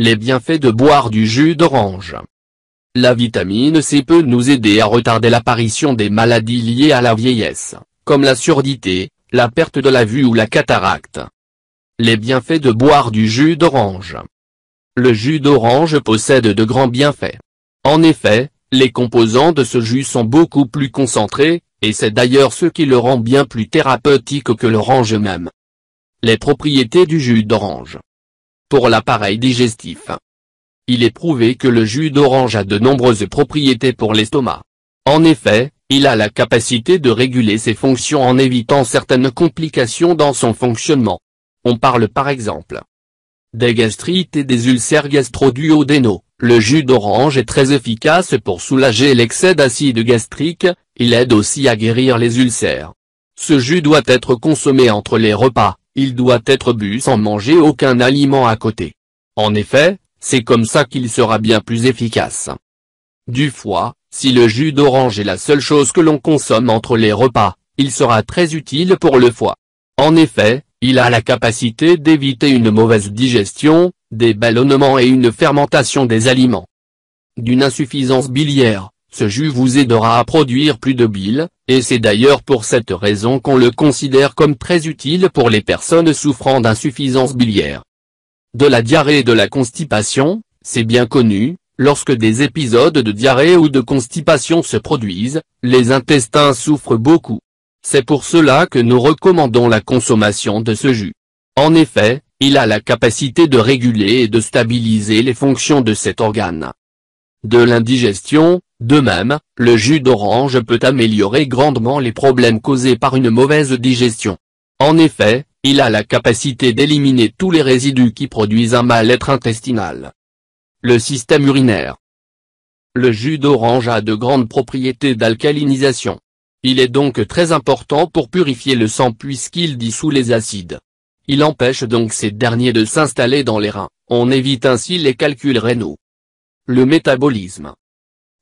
Les bienfaits de boire du jus d'orange. La vitamine C peut nous aider à retarder l'apparition des maladies liées à la vieillesse, comme la surdité, la perte de la vue ou la cataracte. Les bienfaits de boire du jus d'orange. Le jus d'orange possède de grands bienfaits. En effet, les composants de ce jus sont beaucoup plus concentrés, et c'est d'ailleurs ce qui le rend bien plus thérapeutique que l'orange même. Les propriétés du jus d'orange. Pour l'appareil digestif. Il est prouvé que le jus d'orange a de nombreuses propriétés pour l'estomac. En effet, il a la capacité de réguler ses fonctions en évitant certaines complications dans son fonctionnement. On parle par exemple des gastrites et des ulcères gastro-duodénaux. Le jus d'orange est très efficace pour soulager l'excès d'acide gastrique, il aide aussi à guérir les ulcères. Ce jus doit être consommé entre les repas, il doit être bu sans manger aucun aliment à côté. En effet, c'est comme ça qu'il sera bien plus efficace. Du foie, si le jus d'orange est la seule chose que l'on consomme entre les repas, il sera très utile pour le foie. En effet, il a la capacité d'éviter une mauvaise digestion, des ballonnements et une fermentation des aliments. D'une insuffisance biliaire, ce jus vous aidera à produire plus de bile, et c'est d'ailleurs pour cette raison qu'on le considère comme très utile pour les personnes souffrant d'insuffisance biliaire. De la diarrhée et de la constipation, c'est bien connu, lorsque des épisodes de diarrhée ou de constipation se produisent, les intestins souffrent beaucoup. C'est pour cela que nous recommandons la consommation de ce jus. En effet, il a la capacité de réguler et de stabiliser les fonctions de cet organe. De l'indigestion, de même, le jus d'orange peut améliorer grandement les problèmes causés par une mauvaise digestion. En effet, il a la capacité d'éliminer tous les résidus qui produisent un mal-être intestinal. Le système urinaire. Le jus d'orange a de grandes propriétés d'alcalinisation. Il est donc très important pour purifier le sang puisqu'il dissout les acides. Il empêche donc ces derniers de s'installer dans les reins, on évite ainsi les calculs rénaux. Le métabolisme.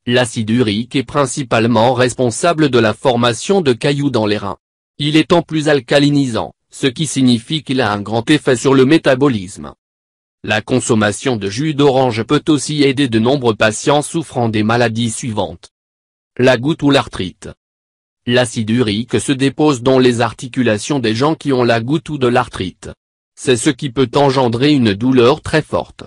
L'acide urique est principalement responsable de la formation de cailloux dans les reins. Il est en plus alcalinisant, ce qui signifie qu'il a un grand effet sur le métabolisme. La consommation de jus d'orange peut aussi aider de nombreux patients souffrant des maladies suivantes. La goutte ou l'arthrite. L'acide urique se dépose dans les articulations des gens qui ont la goutte ou de l'arthrite. C'est ce qui peut engendrer une douleur très forte.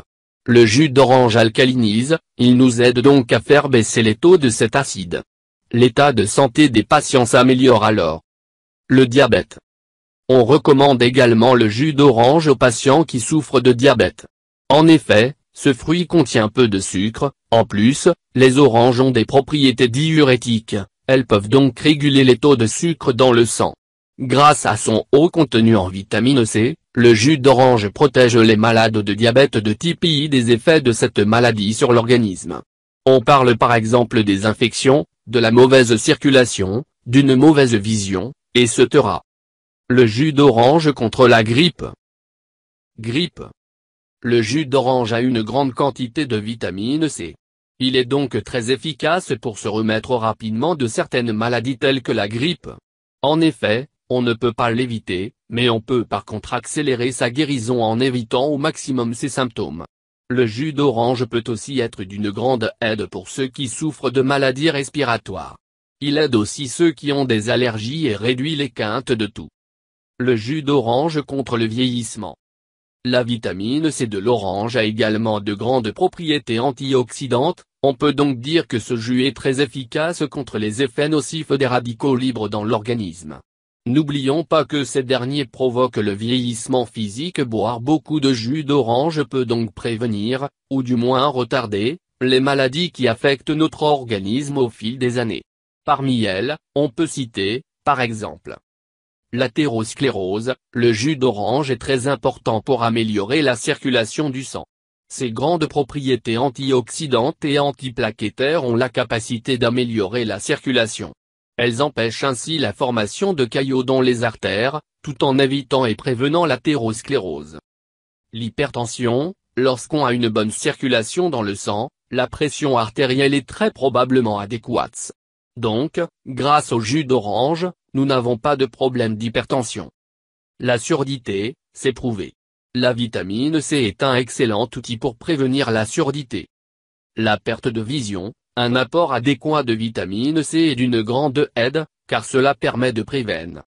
Le jus d'orange alcalinise, il nous aide donc à faire baisser les taux de cet acide. L'état de santé des patients s'améliore alors. Le diabète. On recommande également le jus d'orange aux patients qui souffrent de diabète. En effet, ce fruit contient peu de sucre, en plus, les oranges ont des propriétés diurétiques. Elles peuvent donc réguler les taux de sucre dans le sang. Grâce à son haut contenu en vitamine C, le jus d'orange protège les malades de diabète de type I des effets de cette maladie sur l'organisme. On parle par exemple des infections, de la mauvaise circulation, d'une mauvaise vision, etc. Le jus d'orange contre la grippe. Grippe. Le jus d'orange a une grande quantité de vitamine C. Il est donc très efficace pour se remettre rapidement de certaines maladies telles que la grippe. En effet, on ne peut pas l'éviter, mais on peut par contre accélérer sa guérison en évitant au maximum ses symptômes. Le jus d'orange peut aussi être d'une grande aide pour ceux qui souffrent de maladies respiratoires. Il aide aussi ceux qui ont des allergies et réduit les quintes de toux. Le jus d'orange contre le vieillissement. La vitamine C de l'orange a également de grandes propriétés antioxydantes, on peut donc dire que ce jus est très efficace contre les effets nocifs des radicaux libres dans l'organisme. N'oublions pas que ces derniers provoquent le vieillissement physique. Boire beaucoup de jus d'orange peut donc prévenir, ou du moins retarder, les maladies qui affectent notre organisme au fil des années. Parmi elles, on peut citer, par exemple, l'athérosclérose. Le jus d'orange est très important pour améliorer la circulation du sang. Ses grandes propriétés antioxydantes et antiplaquettaires ont la capacité d'améliorer la circulation. Elles empêchent ainsi la formation de caillots dans les artères, tout en évitant et prévenant l'athérosclérose. L'hypertension. Lorsqu'on a une bonne circulation dans le sang, la pression artérielle est très probablement adéquate. Donc, grâce au jus d'orange, nous n'avons pas de problème d'hypertension. La surdité, c'est prouvé. La vitamine C est un excellent outil pour prévenir la surdité. La perte de vision, un apport adéquat de vitamine C est d'une grande aide, car cela permet de prévenir